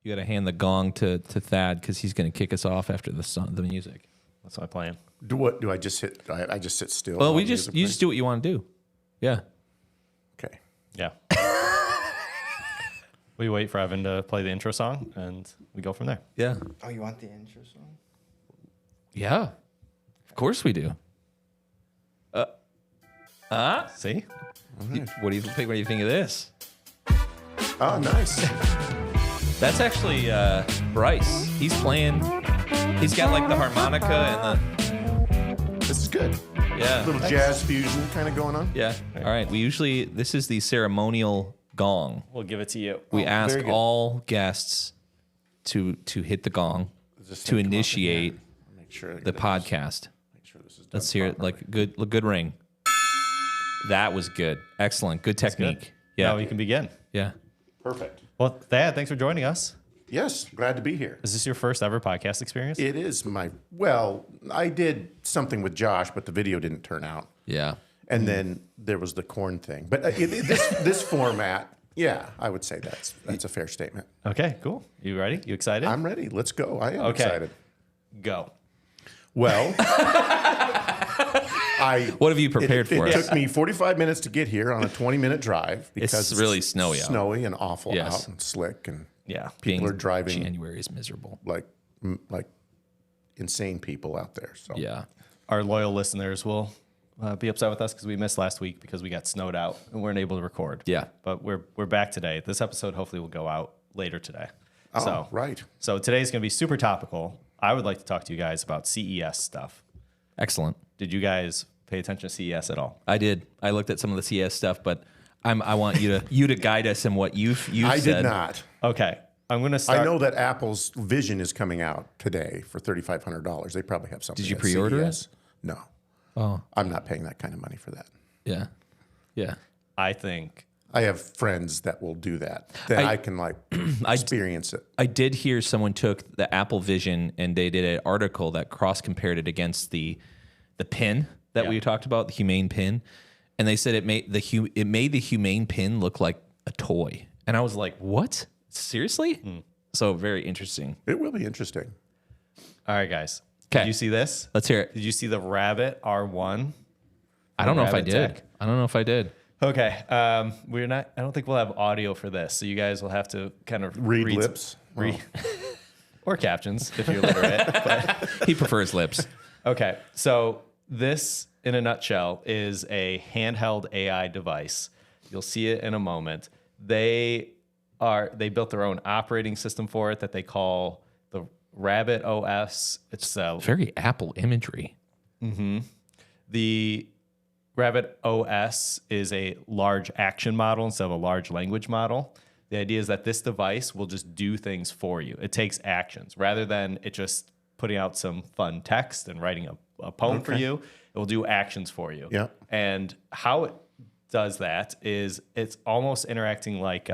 You got to hand the gong to Thad because he's going to kick us off after the music. That's my plan. Do I just hit? I just sit still. Well, you just do what you want to do. Yeah. Okay. Yeah. We wait for Evan to play the intro song, and we go from there. Yeah. Oh, you want the intro song? Yeah. Of course we do. See? What do you think? What do you think of this? Oh, nice. That's actually Bryce. He's playing. He's got like the harmonica and This is good. yeah. Little jazz fusion kind of going on. Yeah. All right. This is the ceremonial gong. We'll give it to you. We ask very good. all guests to hit the gong this to thing come up initiate Make sure the podcast. Make sure this is done Let's hear it. properly. Like good ring. That was good. Excellent. Good technique. Yeah. Now we can begin. Yeah. Perfect. Well, Thad, thanks for joining us. Yes, glad to be here. Is this your first ever podcast experience? It is I did something with Josh, but the video didn't turn out. Yeah. And then there was the corn thing. But this format, yeah, I would say that's a fair statement. Okay, cool. You ready? You excited? I'm ready. Let's go. I am Okay. excited. Go. Well, What have you prepared for It us? took me 45 minutes to get here on a 20-minute drive because It's really snowy out. snowy and awful Yes. out and slick, and Yeah. people are driving January is miserable. like insane people out there. So Yeah. Our loyal listeners will be upset with us because we missed last week because we got snowed out and weren't able to record. Yeah. But we're back today. This episode hopefully will go out later today. Oh, right. So today's going to be super topical. I would like to talk to you guys about CES stuff. Excellent. Did you guys pay attention to CES at all? I did. I looked at some of the CS stuff, but I want you to guide us in what you've I said. did not. Okay. I'm going to start. I know that Apple's Vision is coming out today for $3,500. They probably have something. Did you at pre-order CES. No. Oh. I'm not paying that kind of money for that. Yeah. Yeah. I think I have friends that will do that. That I can experience it. I did hear someone took the Apple Vision and they did an article that cross compared it against the pin that we talked about, the Humane pin, and they said it made the Humane pin look like a toy. And I was like, "What? Seriously?" So very interesting. It will be interesting. all right, guys. 'Kay. Did you see this? Let's hear it. Did you see the Rabbit R1? I don't know if I Rabbit did. tech? I don't know if I did. Okay. We're not. I don't think we'll have audio for this, so you guys will have to kind of Read lips. or captions if you're literate. But, He prefers lips. okay. So this, in a nutshell, is a handheld AI device. You'll see it in a moment. They built their own operating system for it that they call the Rabbit OS. It's Very Apple imagery. the Rabbit OS is a large action model instead of a large language model. The idea is that this device will just do things for you. It takes actions rather than it just putting out some fun text and writing a poem for you. It will do actions for you. Yeah. And how it does that is it's almost interacting like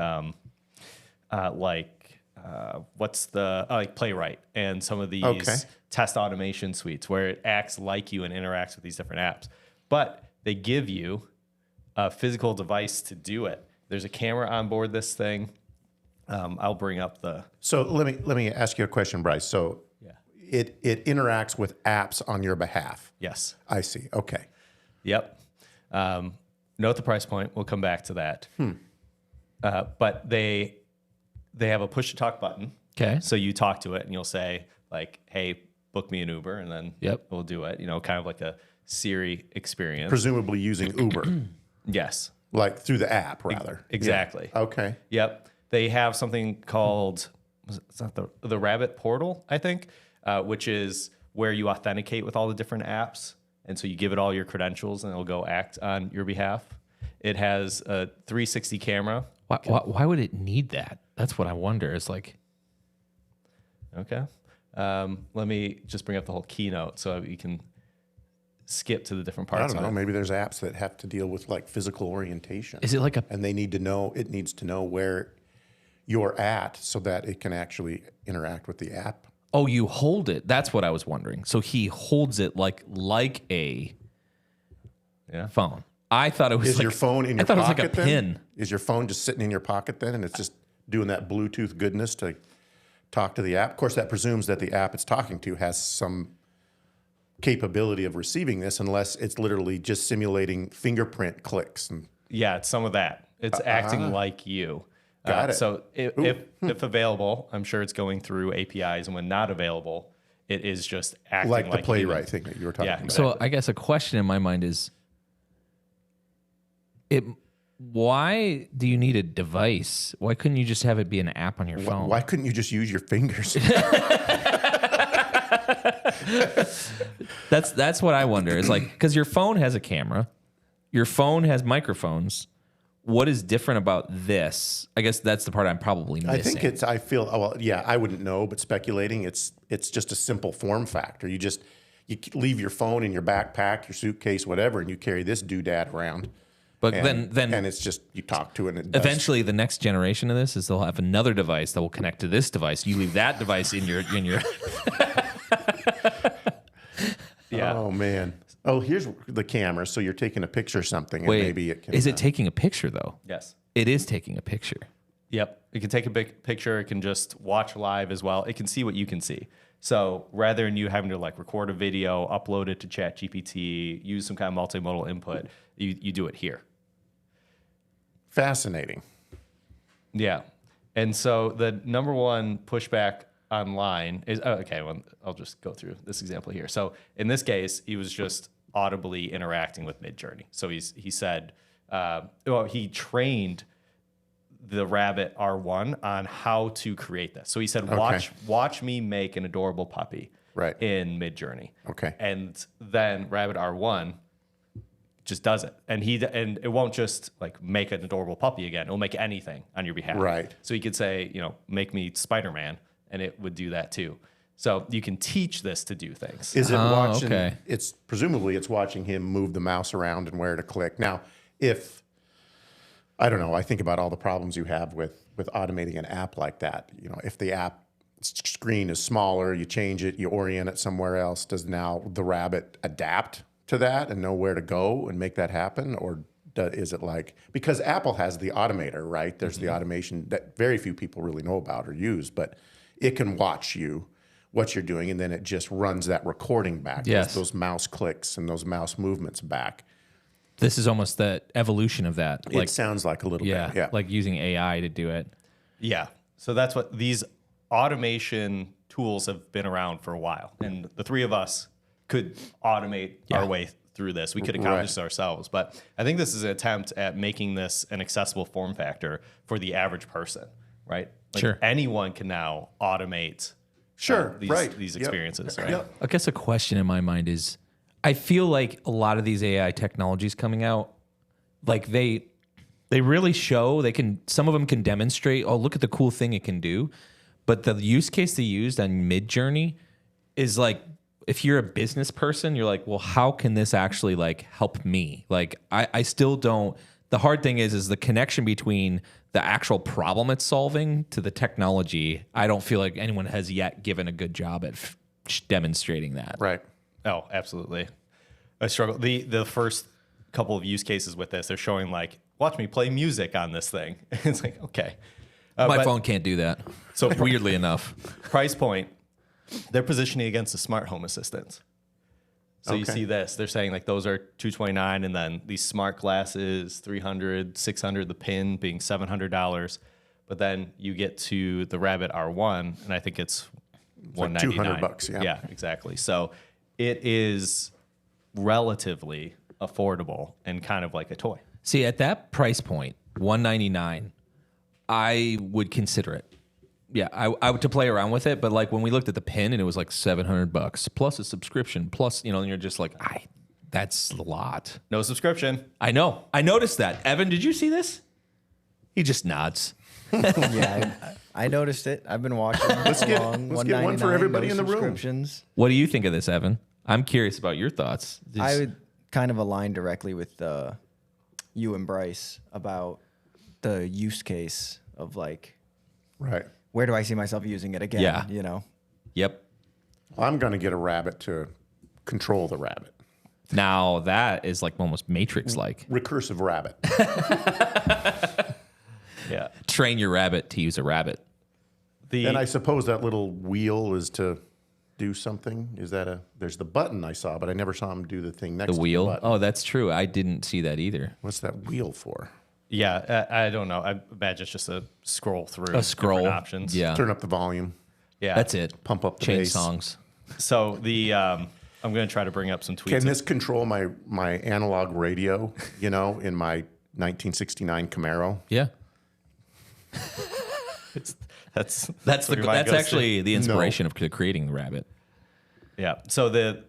Playwright and some of these test automation suites where it acts like you and interacts with these different apps. But they give you a physical device to do it. There's a camera on board this thing. I'll bring up the. So let me ask you a question, Bryce. So Yeah. it interacts with apps on your behalf. Yes. I see. Okay. Yep. Note the price point. We'll come back to that. But they have a push to talk button. Okay. So you talk to it and you'll say like, "Hey, book me an Uber," and then we'll do it. You know, kind of like a Siri experience. Presumably using Uber, Yes. like through the app, rather. Exactly. Yeah. Okay. Yep. They have something called it's not the Rabbit Portal, I think, which is where you authenticate with all the different apps, and so you give it all your credentials, and it'll go act on your behalf. It has a 360 camera. Why would it need that? That's what I wonder. It's like, Okay. Let me just bring up the whole keynote so you can skip to the different I parts. don't know. of it. Maybe there's apps that have to deal with like physical orientation. is it like a? And they need to know, it needs to know where you're at so that it can actually interact with the app. Oh, you hold it. That's what I was wondering. So he holds it like a phone. I thought it was Is like, your phone in your I thought pocket it was like a then? pin. Is your phone just sitting in your pocket then and it's just doing that Bluetooth goodness to talk to the app. Of course, that presumes that the app it's talking to has some capability of receiving this, unless it's literally just simulating fingerprint clicks. And Yeah, it's some of that. It's acting like you. Got it. So if available, I'm sure it's going through APIs, and when not available, it is just acting like the playwright humans. thing that you were talking about. Exactly. So I guess a question in my mind is, why do you need a device? Why couldn't you just have it be an app on your phone? Why couldn't you just use your fingers? That's what I wonder. It's like, because your phone has a camera, your phone has microphones. What is different about this? I guess that's the part I'm probably missing. I feel, I wouldn't know, but speculating, it's just a simple form factor. You leave your phone in your backpack, your suitcase, whatever, and you carry this doodad around. But and then it's just, you talk to it and it does. eventually the next generation of this is they'll have another device that will connect to this device. You leave that device in your Yeah. Oh, man. Oh, here's the camera. So you're taking a picture of something, and Wait, maybe it can. is it taking a picture though? Yes. It is taking a picture. Yep. It can take a big picture. It can just watch live as well. It can see what you can see. So rather than you having to like record a video, upload it to ChatGPT, use some kind of multimodal input, you do it here. Fascinating. Yeah. And so the number one pushback online is, I'll just go through this example here. So in this case, he was just audibly interacting with Midjourney. So he said, he trained the Rabbit R1 on how to create this. So he said, watch me make an adorable puppy in Midjourney. Okay. And then Rabbit R1 just does it. And it won't just like make an adorable puppy again. It'll make anything on your behalf. Right. So he could say, make me Spider-Man, and it would do that too. So you can teach this to do things. Is it watching? Okay. It's presumably it's watching him move the mouse around and where to click. Now, I don't know, I think about all the problems you have with automating an app like that. If the app screen is smaller, you change it, you orient it somewhere else. Does now the Rabbit adapt to that and know where to go and make that happen, or is it like, because Apple has the automator, right? There's the automation that very few people really know about or use, but it can watch what you're doing, and then it just runs that recording back. Yes. Those mouse clicks and those mouse movements back. This is almost the evolution of that. It sounds like a little bit. Yeah. Like using AI to do it. Yeah. So that's what these automation tools have been around for a while. And the three of us could automate our way through this. We could accomplish this ourselves. But I think this is an attempt at making this an accessible form factor for the average person, right? Like Sure. anyone can now automate these experiences, right? Yep. I guess a question in my mind is, I feel like a lot of these AI technologies coming out, like they really show, some of them can demonstrate, oh, look at the cool thing it can do. But the use case they used on Midjourney is like, if you're a business person, you're like, well, how can this actually like help me? Like, I still don't. The hard thing is the connection between the actual problem it's solving to the technology. I don't feel like anyone has yet given a good job at demonstrating that. Right. Oh, absolutely. I struggle. The first couple of use cases with this, they're showing like, watch me play music on this thing. It's like, okay. My phone can't do that. So weirdly enough, price point, they're positioning against the smart home assistants. So you Okay. see this, they're saying like those are $229, and then these smart glasses, $300, $600, the pin being $700. But then you get to the Rabbit R1, and I think it's $199. $200, yeah. Yeah, exactly. So it is relatively affordable and kind of like a toy. see, at that price point, $199, I would consider it. Yeah, I would to play around with it, but like when we looked at the pin and it was like $700 plus a subscription plus, and you're just like, that's a lot. No subscription. I know. I noticed that. Evan, did you see this? He just nods. Yeah, I noticed it. I've been watching. Let's get one for everybody in the room. subscriptions. What do you think of this, Evan? I'm curious about your thoughts. I would kind of align directly with you and Bryce about the use case of like, Right. where do I see myself using it again? Yeah. Yep. I'm going to get a rabbit to control the rabbit. Now that is like almost Matrix-like. Recursive rabbit. Yeah. Train your rabbit to use a rabbit. And I suppose that little wheel is to do something. Is that there's the button I saw, but I never saw him do the thing next The to the wheel. button. Oh, that's true. I didn't see that either. What's that wheel for? Yeah, I don't know. I imagine it's just a scroll through A scroll. different options. Yeah. Turn up the volume, Yeah. That's it. pump up the Change bass. songs. So I'm going to try to bring up some tweets. Can this control my analog radio, in my 1969 Camaro? Yeah. That's That's where your mind goes to. actually the inspiration of creating the rabbit. Yeah. So the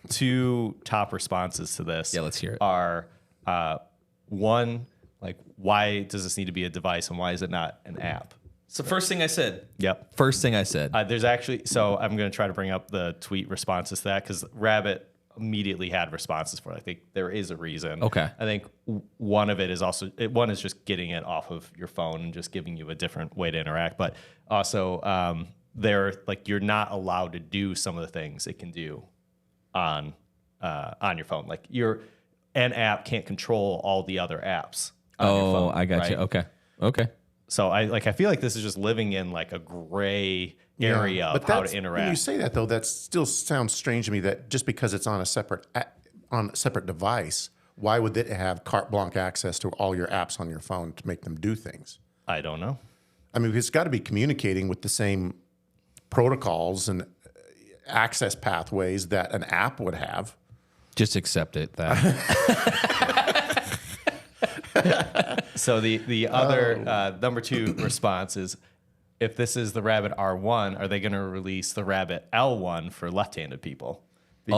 two top responses to this let's hear it. are one, like, why does this need to be a device and why is it not an app? So first thing I said. Yep. First thing I said. There's actually, so I'm going to try to bring up the tweet responses to that because Rabbit immediately had responses for it. I think there is a reason. Okay. I think one of it is also, one is just getting it off of your phone and just giving you a different way to interact. But also, you're not allowed to do some of the things it can do on your phone. Like an app can't control all the other apps on your phone. I got you. right? Okay. So I feel like this is just living in like a gray area of how to interact. When you say that, though, that still sounds strange to me. That just because it's on a separate device, why would it have carte blanche access to all your apps on your phone to make them do things? I don't know. I mean, it's got to be communicating with the same protocols and access pathways that an app would have. Just accept it. That. So the other number two response is, if this is the Rabbit R1, are they going to release the Rabbit L1 for left-handed people? Is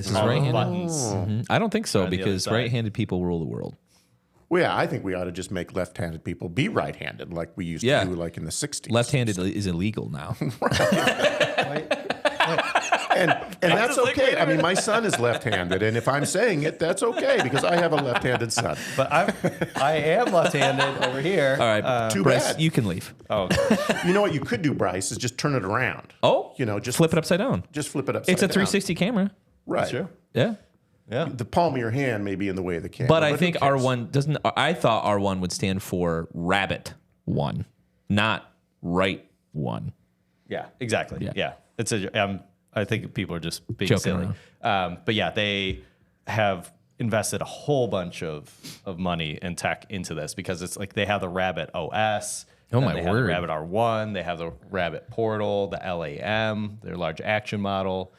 this all the right-handed? buttons. I don't think so On the other because side. right-handed people rule the world. Well, yeah, I think we ought to just make left-handed people be right-handed like we used to do like in the 60s. Left-handed is illegal now. And that's okay. I mean, my son is left-handed, and if I'm saying it, that's okay because I have a left-handed son. But I am left-handed over here. All right, Too Bryce, bad. you can leave. Oh, You know what you could do, Bryce, is just turn it around. Oh, Just flip it upside down. Just flip it upside It's a down. 360 camera. Right. true. Yeah. Yeah. The palm of your hand may be in the way of the camera. But I who think cares? R1 doesn't. I thought R1 would stand for Rabbit One, not Right One. Yeah, exactly. Yeah. Yeah. It's I think people are just being Joking silly. But yeah, they have invested a whole bunch of money and tech into this because it's like they have the Rabbit OS. Oh, then my they have word. the Rabbit R1. They have the Rabbit Portal, the LAM, their large action model.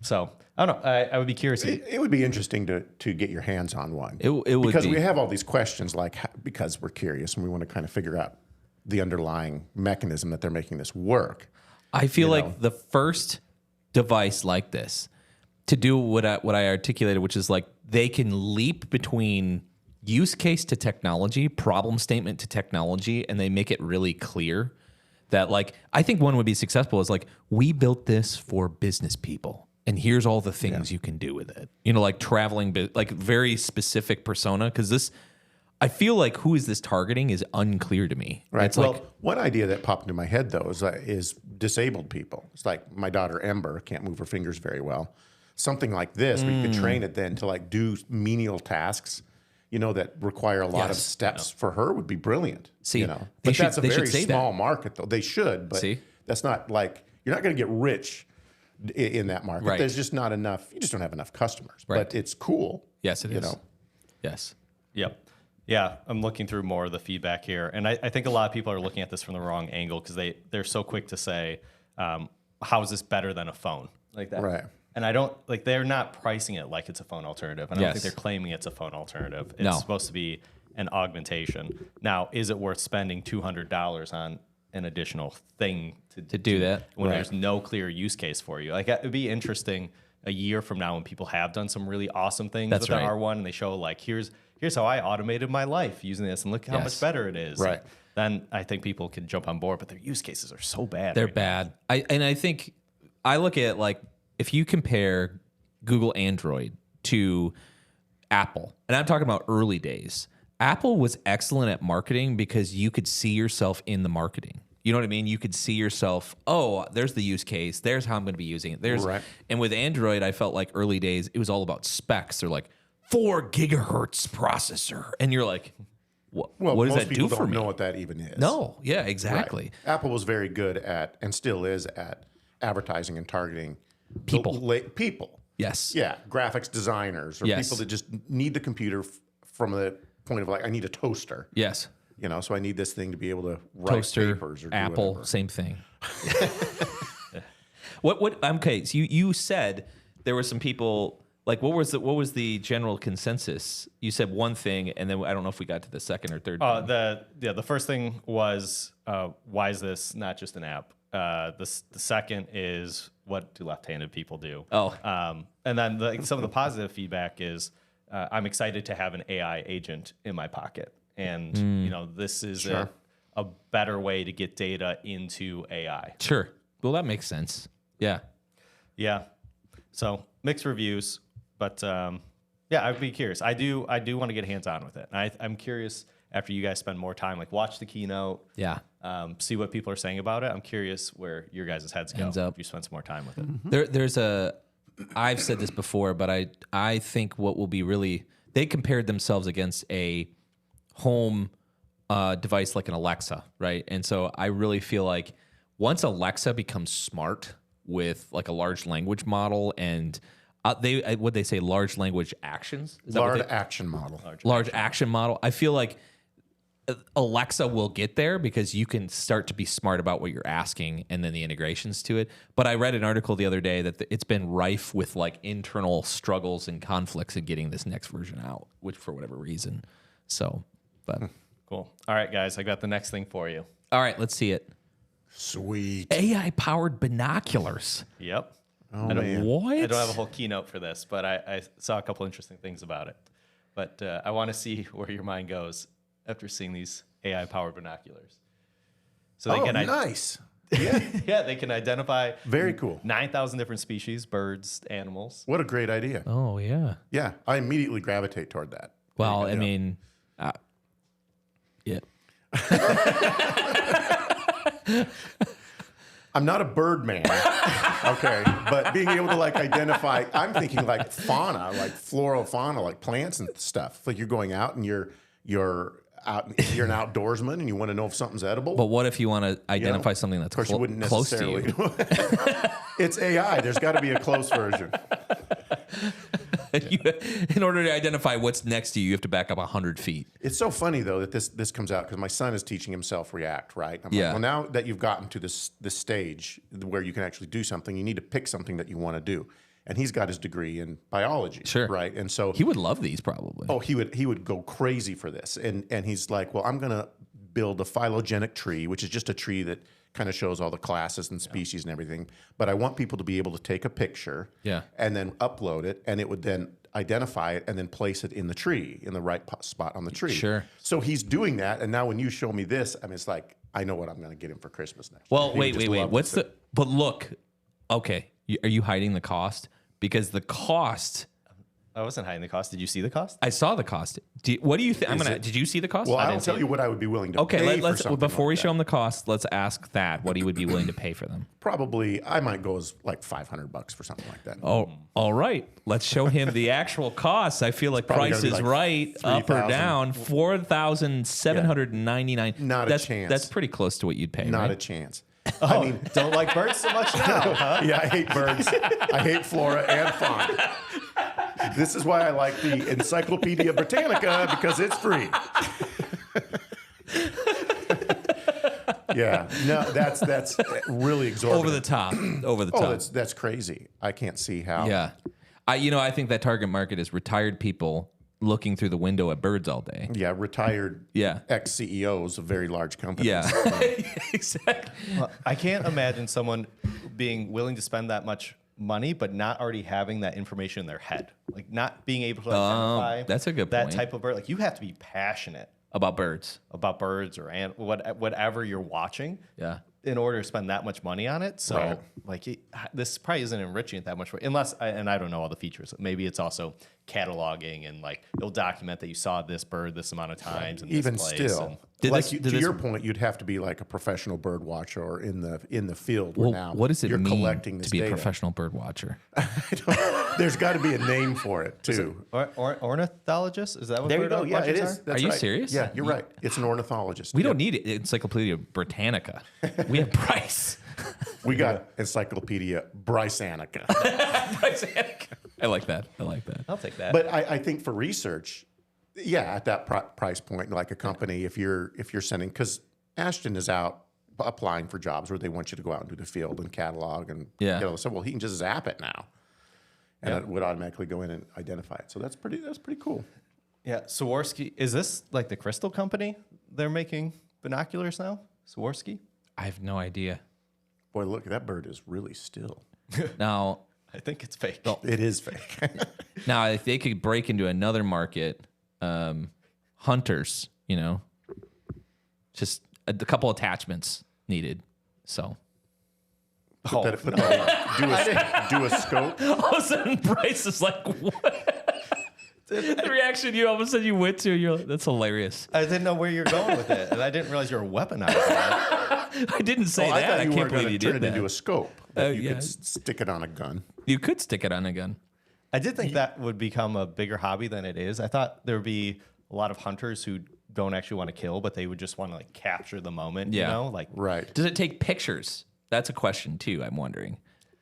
So I don't know. I would be curious. It would be interesting to get your hands on one. It would because be. we have all these questions because we're curious and we want to kind of figure out the underlying mechanism that they're making this work. I feel like the first device like this to do what I articulated, which is like they can leap between use case to technology, problem statement to technology, and they make it really clear that like I think one would be successful is like we built this for business people. And here's all the things you can do with it. Like traveling, like very specific persona. Because this, I feel like who is this targeting is unclear to me. Right. It's Well, like, one idea that popped into my head though is disabled people. It's like my daughter Ember can't move her fingers very well. Something like this, we could train it then to like do menial tasks, that require a lot of steps for her would be brilliant. See, but they should- that's a they should very say small market though. They should, but See? that's not like you're not going to get rich in that market. Right. There's just not enough. You just don't have enough customers. Right. But it's cool. yes, it is. Yes. Yep. Yeah, I'm looking through more of the feedback here, and I think a lot of people are looking at this from the wrong angle because they're so quick to say, "How is this better than a phone?" Like that, Right. And I don't like they're not pricing it like it's a phone alternative, and I don't think Yes. they're claiming it's a phone alternative. It's No. supposed to be an augmentation. Now, is it worth spending $200 on an additional thing to do that? when Right. there's no clear use case for you? Like it'd be interesting a year from now when people have done some really awesome things That's with the right. R1 and they show like here's how I automated my life using this and look how Yes. much better it is. Right. Then I think people can jump on board, but their use cases are so bad. They're right now. bad. I think I look at like if you compare Google Android to Apple, and I'm talking about early days, Apple was excellent at marketing because you could see yourself in the marketing. You know what I mean? You could see yourself, oh, there's the use case. There's how I'm going to be using it. Right. And with Android, I felt like early days, it was all about specs. They're like 4 gigahertz processor. And you're like, what Well, does most that people do for don't me? know what that even is. No, yeah, Right. exactly. Apple was very good at, and still is at, advertising and targeting People. People. Yes. Yeah, graphics designers or Yes. people that just need the computer from the point of like, I need a toaster. Yes. You know, so I need this thing to be able to write Toaster, papers or do Apple, whatever. same thing. What? Okay, so you said there were some people. Like, what was the general consensus? You said one thing, and then I don't know if we got to the second or third. Thing. The first thing was why is this not just an app? The second is what do left-handed people do? Oh. And then some of the positive feedback is I'm excited to have an AI agent in my pocket, and this is a better way to get data into AI. Sure. Well, that makes sense. Yeah. Yeah. So mixed reviews, but I'd be curious. I do want to get hands-on with it. And I'm curious after you guys spend more time, like watch the keynote. Yeah. See what people are saying about it. I'm curious where your guys' heads go Hands up. if you spend some more time with it. There's I've said this before, but I think what will be really, they compared themselves against a home device like an Alexa, right? And so I really feel like once Alexa becomes smart with like a large language model and they say large language actions? Is that what Large action model. large action model. I feel like Alexa will get there because you can start to be smart about what you're asking and then the integrations to it. But I read an article the other day that it's been rife with like internal struggles and conflicts in getting this next version out, which for whatever reason. So, but Cool. All right, guys, I got the next thing for you. all right, let's see it. Sweet. AI powered binoculars. Yep. Oh, I don't, man. What? I don't have a whole keynote for this, but I saw a couple interesting things about it. But I want to see where your mind goes after seeing these AI-powered binoculars. So they Oh, can nice. yeah, they can identify Very cool. 9,000 different species, birds, animals. What a great idea. Oh yeah. Yeah, I immediately gravitate toward that. Well, Very I good. mean, yeah. I'm not a bird man, okay, but being able to like identify, I'm thinking like fauna, like fauna, like plants and stuff. Like you're going out and you're an outdoorsman and you want to know if something's edible. But what if you want to identify something that's Of course, you wouldn't close to necessarily. you? It's AI. There's got to be a close version. In order to identify what's next to you, you have to back up 100 feet. It's so funny though that this comes out because my son is teaching himself React, right? I'm Yeah. like, well, now that you've gotten to this stage where you can actually do something, you need to pick something that you want to do. And he's got his degree in biology, Sure. right? And so He would love these probably. oh, he would go crazy for this. And he's like, well, I'm gonna build a phylogenetic tree, which is just a tree that kind of shows all the classes and species and everything. But I want people to be able to take a picture Yeah. and then upload it, and it would then identify it and then place it in the tree, in the right spot on the tree. Sure. So he's doing that, and now when you show me this, I mean, it's like, I know what I'm going to get him for Christmas next year. Well, He would just wait. love What's this. the? But look, okay. Are you hiding the cost? Because the cost, I wasn't hiding the cost. Did you see the cost? I saw the cost. What do you think? Did you see the cost? Well, I I'll didn't see tell it. you what I would be willing to Okay, pay let's for something before like we that. show them the cost, let's ask that what he would be willing to pay for them. Probably, I might go as like $500 for something like that. Oh, all right. Let's show him the actual costs. I feel like probably Price gonna is be like right, up or 3,000. down, 4,799. Not a chance. That's pretty close to what you'd pay. Not right? a chance. I mean, don't like birds so much now, huh? Yeah, I hate birds. I hate flora and fauna. This is why I like the Encyclopedia Britannica, because it's free. Yeah, no, that's really exorbitant. Over the top. Over the top. Oh, that's crazy. I can't see how. Yeah. I think that target market is retired people looking through the window at birds all day. Yeah, retired Yeah. ex-CEOs of very large companies. Yeah. Exactly. Well, I can't imagine someone being willing to spend that much money, but not already having that information in their head. Like not being able to identify that's a good that point. type of bird. Like you have to be passionate About birds. about birds or whatever you're watching. Yeah. In order to spend that much money on it, so Right. like this probably isn't enriching it that much, unless and I don't know all the features. Maybe it's also cataloging and like it'll document that you saw this bird this amount of times. In Even this place still, and, To your point, you'd have to be like a professional bird watcher or in the field. Where now what does it you're mean collecting this to be data. a professional bird watcher? There's got to be a name for it too. Ornithologist? Is that what There you bird go. Yeah, it watchers is. are? That's Are you right. serious? Yeah, you're right. It's an ornithologist. We don't need it. Encyclopedia Britannica. We have Bryce. We got Encyclopedia Bryceanica. I like that. I'll take that. But I think for research, yeah, at that price point, like a company, if you're sending, because Ashton is out applying for jobs where they want you to go out and do the field and catalog and Yeah. get all this stuff. Well, he can just zap it now, and it would automatically go in and identify it. So that's pretty cool. Yeah, Swarovski. Is this like the crystal company? They're making binoculars now? Swarovski? I have no idea. Boy, look, that bird is really still. Now, I think it's fake. It is fake. now, if they could break into another market, hunters, just a couple attachments needed. So Put that do a scope. all of a sudden, Bryce is like, "What?" The reaction you all of a sudden you went to, you're like, that's hilarious. I didn't know where you're going with it, and I didn't realize you were weaponizing it. I didn't say I that. thought I you were can't going believe to you turn did it that. into a scope that you yeah. could stick it on a gun. You could stick it on a gun. I did think that would become a bigger hobby than it is. I thought there would be a lot of hunters who don't actually want to kill, but they would just want to like capture the moment. Yeah. You know, like Right. Does it take pictures? That's a question too. I'm wondering.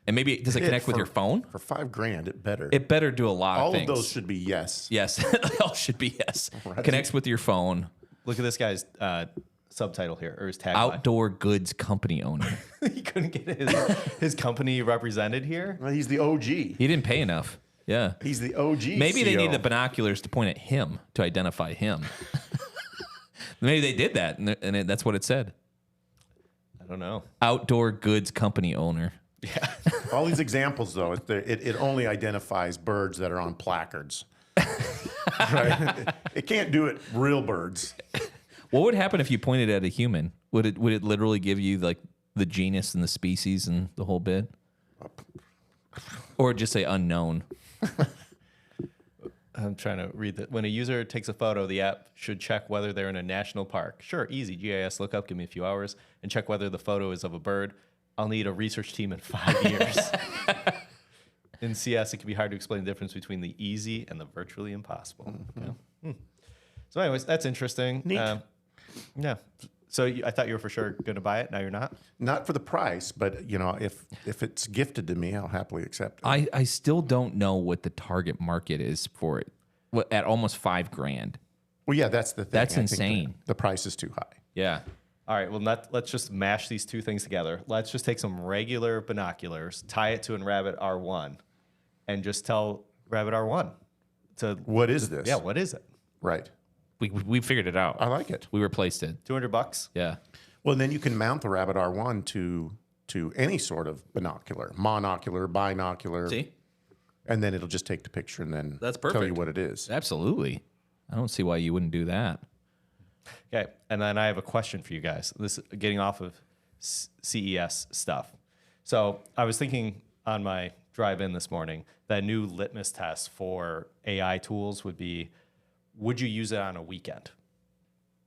And maybe does it connect with your phone? For $5,000, it better. It better do a lot All of things. of those should be yes. Yes, they all should be yes. Connects with your phone. look at this guy's subtitle here or his tagline. Outdoor goods company owner. He couldn't get his company represented here. Well, he's the OG. He didn't pay enough. Yeah. He's the OG. Maybe they CO. need the binoculars to point at him to identify him. Maybe they did that, and that's what it said. I don't know. Outdoor goods company owner. All these examples, though, it only identifies birds that are on placards. Right? It can't do it real birds. What would happen if you pointed at a human? Would it literally give you like the genus and the species and the whole bit? Or just say unknown? I'm trying to read that. When a user takes a photo, the app should check whether they're in a national park. Sure, easy. GIS lookup, give me a few hours, and check whether the photo is of a bird. I'll need a research team in 5 years. In CS, it can be hard to explain the difference between the easy and the virtually impossible. Yeah. So anyways, that's interesting. Neat. Yeah. So I thought you were for sure going to buy it. Now you're not? Not for the price, but if it's gifted to me, I'll happily accept it. I still don't know what the target market is for it. At almost $5,000. Well, yeah, that's the thing. That's I think insane. The price is too high. Yeah. All right, well, let's just mash these two things together. Let's just take some regular binoculars, tie it to a Rabbit R1, and just tell Rabbit R1 to, What is this? yeah, what is it? Right. We figured it out. I like it. We replaced it. $200? Yeah. Well, then you can mount the Rabbit R1 to any sort of binocular, monocular, binocular. See? And then it'll just take the picture and then That's tell you perfect. what it is. Absolutely. I don't see why you wouldn't do that. Okay, and then I have a question for you guys. This getting off of CES stuff. So I was thinking on my drive in this morning that new litmus test for AI tools would be, would you use it on a weekend?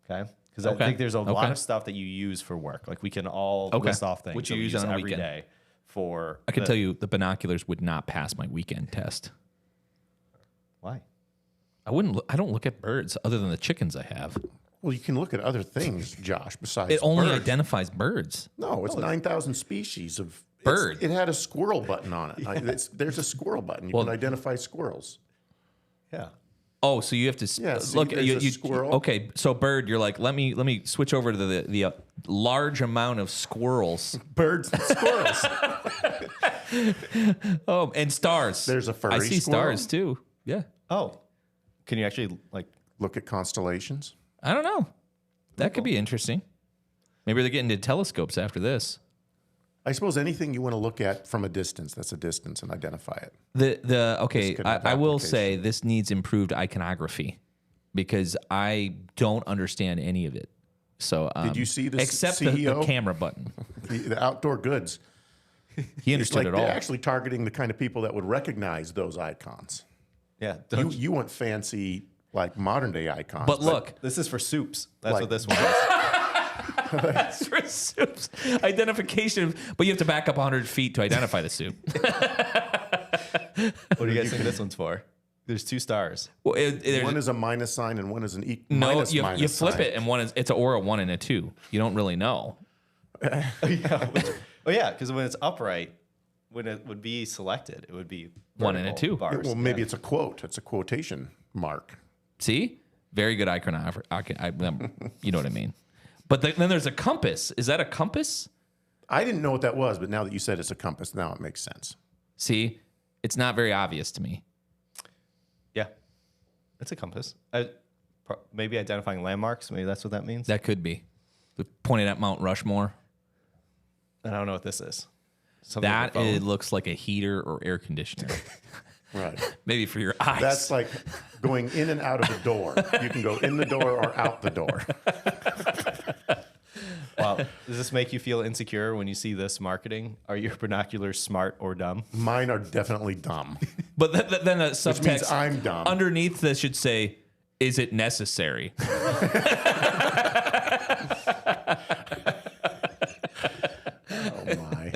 Okay, because I think there's a lot of stuff that you use for work. Like we can all list off things Which you that we use on a every weekend. day for. I can tell you the binoculars would not pass my weekend test. Why. I don't look at birds other than the chickens I have. Well, you can look at other things, Josh, besides It only birds. identifies birds. No, it's 9,000 species of Bird. It had a squirrel button on it. There's a squirrel button. You can identify squirrels. Yeah. Oh, so you have to Yeah, see, look. there's a squirrel. Okay, so bird, you're like, let me switch over to the large amount of squirrels. Birds and squirrels. Oh, and stars. There's a furry I see squirrel. stars too. Yeah, Oh, can you actually like? Look at constellations. I don't know. That could be interesting. Maybe they're getting into telescopes after this. I suppose anything you want to look at from a distance, that's a distance, and identify it. Okay, could have I will application. say this needs improved iconography because I don't understand any of it. So Did you see this except CEO? the camera button? The outdoor goods. He It's understood like it they're all. actually targeting the kind of people that would recognize those icons. Yeah. You want fancy like modern day icons. But look, This is for soups. That's Like- what this one is. it's for soups. Identification, but you have to back up 100 feet to identify the soup. What do you guys think this one's for? There's 2 stars. Well, one is a minus sign and one is an no, minus you minus flip sign. it, and one is it's or a 1 and a 2. You don't really know. Because when it's upright, when it would be selected, it would be 1 and a vertical 2. bars. Well, maybe it's a quote. It's a quotation mark. See, very good iconography. You know what I mean. But then there's a compass. Is that a compass? I didn't know what that was, but now that you said it's a compass, now it makes sense. See, it's not very obvious to me. Yeah, it's a compass. Maybe identifying landmarks. Maybe that's what that means. That could be. Pointed at Mount Rushmore. I don't know what this is. Something That with a phone. it looks like a heater or air conditioner. Right. Maybe for your eyes. That's like going in and out of the door. You can go in the door or out the door. Wow. Does this make you feel insecure when you see this marketing? Are your binoculars smart or dumb? Mine are definitely dumb. But then the means subtext I'm dumb. underneath this should say, "Is it necessary?" Oh my.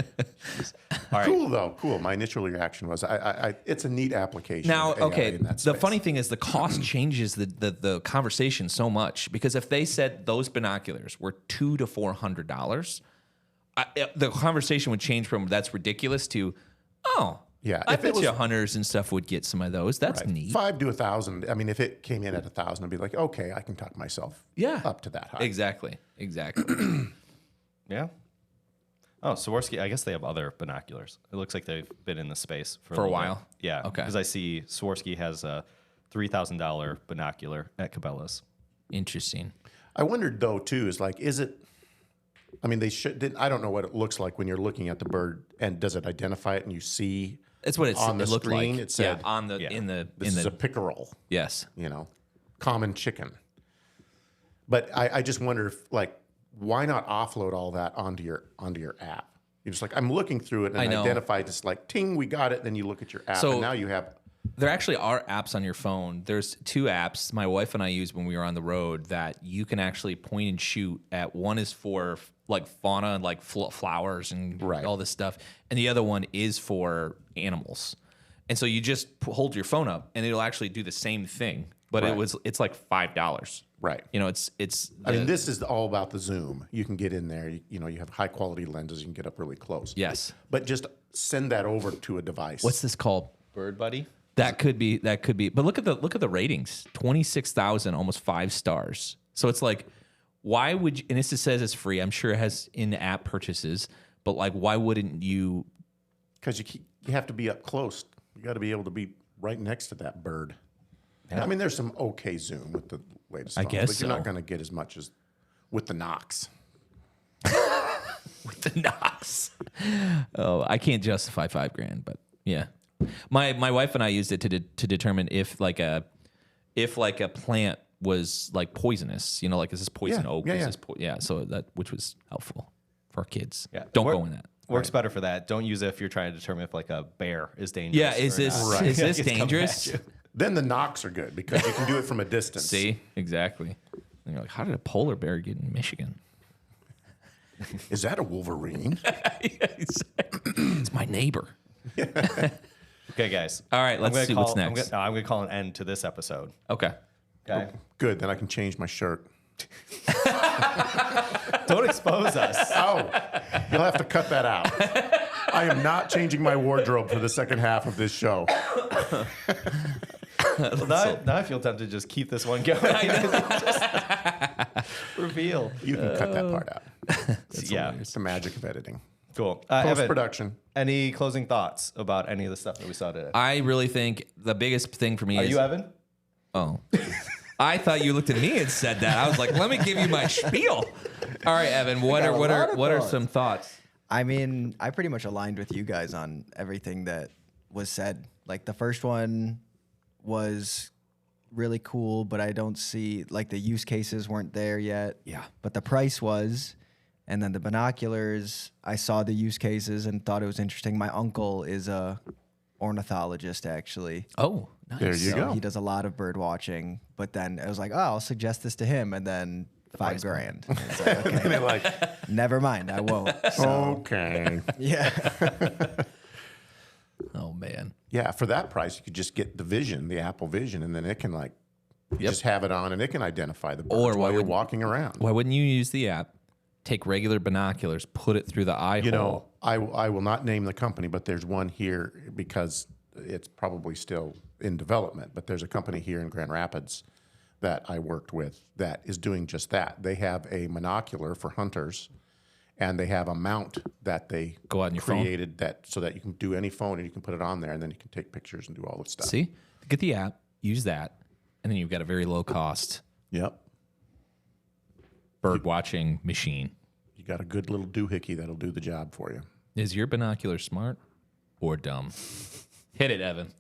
All right. Cool though. Cool. My initial reaction was, it's a neat application. Now, of AI okay, in that the space. funny thing is the cost changes the conversation so much, because if they said those binoculars were $200 to $400, the conversation would change from "that's ridiculous" to Yeah, I if it bet was- you hunters and stuff would get some of those. That's neat. 5 to 1,000. I mean, if it came in at 1,000, I'd be like, okay, I can talk myself up to that high. Exactly. Yeah. Oh, Swarovski. I guess they have other binoculars. It looks like they've been in the space for For a little while? bit. Yeah. Okay. Because I see Swarovski has a $3,000 binocular at Cabela's. Interesting. I wondered though too, is it? I mean, I don't know what it looks like when you're looking at the bird, and does it identify it and you see? That's what on the it looked screen, like. it said, on the yeah, This is a pickerel, yes. Common chicken. But I just wonder if, like, why not offload all that onto your app? You're just like, I'm looking through it and I know. identify just like, ting, we got it. Then you look at your app, So- and now you have. There actually are apps on your phone. There's 2 apps my wife and I used when we were on the road that you can actually point and shoot at. One is for like fauna and like flowers and Right. all this stuff, and the other one is for animals. And so you just hold your phone up, and it'll actually do the same thing. But Right. it's like $5. Right. It's. I mean, this is all about the zoom. You can get in there. You have high quality lenses. You can get up really close. Yes. But just send that over to a device. What's this called? Bird Buddy. That could be. But look at the ratings. 26,000, almost 5 stars. So it's like, why would you? And this says it's free. I'm sure it has in-app purchases. But like, why wouldn't you? Because you have to be up close. You got to be able to be right next to that bird. I mean, there's some okay zoom with the latest. I phones, guess but you're so. not going to get as much as with the Knox. With the Knox. Oh, I can't justify $5,000, but yeah. My wife and I used it to determine if like a plant was like poisonous. Like, is this poison Yeah, oak? yeah, Is yeah. this so that, which was helpful for our kids. Yeah. Don't go in that. Works better for that. Don't use it if you're trying to determine if like a bear is dangerous. Yeah, is or this not. is this It's coming at dangerous? you. Then the Knox are good because you can do it from a distance. See, exactly. And you're like, how did a polar bear get in Michigan? Is that a Wolverine? It's my neighbor. Okay, guys. All right, I'm let's gonna see call- what's next. I'm going to call an end to this episode. Okay. Okay. Good. Then I can change my shirt. Don't expose us. Oh, you'll have to cut that out. I am not changing my wardrobe for the second half of this show. Well, now I feel tempted to just keep this one going. Just reveal. You can cut that part out. Yeah. It's the magic of editing. Cool. Post Evan, production. any closing thoughts about any of the stuff that we saw today? I really think the biggest thing for me Are is you Evan? Oh. I thought you looked at me and said that. I was like, let me give you my spiel. All right, Evan, what are some thoughts? I mean, I pretty much aligned with you guys on everything that was said. Like the first one was really cool, but I don't see like the use cases weren't there yet. Yeah. But the price was. And then the binoculars, I saw the use cases and thought it was interesting. My uncle is a ornithologist, actually. Oh, There you So go. he does a lot of bird watching, but then I was like, oh, I'll suggest this to him, and then $5,000. And it's like, okay, And they're like, never mind, I won't. So, okay. yeah. Oh man. Yeah, for that price, you could just get the Vision, the Apple Vision, and then it can like just have it on, and it can identify the birds Or while you're walking around. Why wouldn't you use the app? Take regular binoculars, put it through the eye You hole. know, I will not name the company, but there's one here because it's probably still in development. But there's a company here in Grand Rapids that I worked with that is doing just that. They have a monocular for hunters, and they have a mount that they Go out on your phone? created that so that you can do any phone and you can put it on there, and then you can take pictures and do all this stuff. See, get the app, use that, and then you've got a very low cost Yep. bird watching machine. You got a good little doohickey that'll do the job for you. Is your binocular smart or dumb? Hit it, Evan.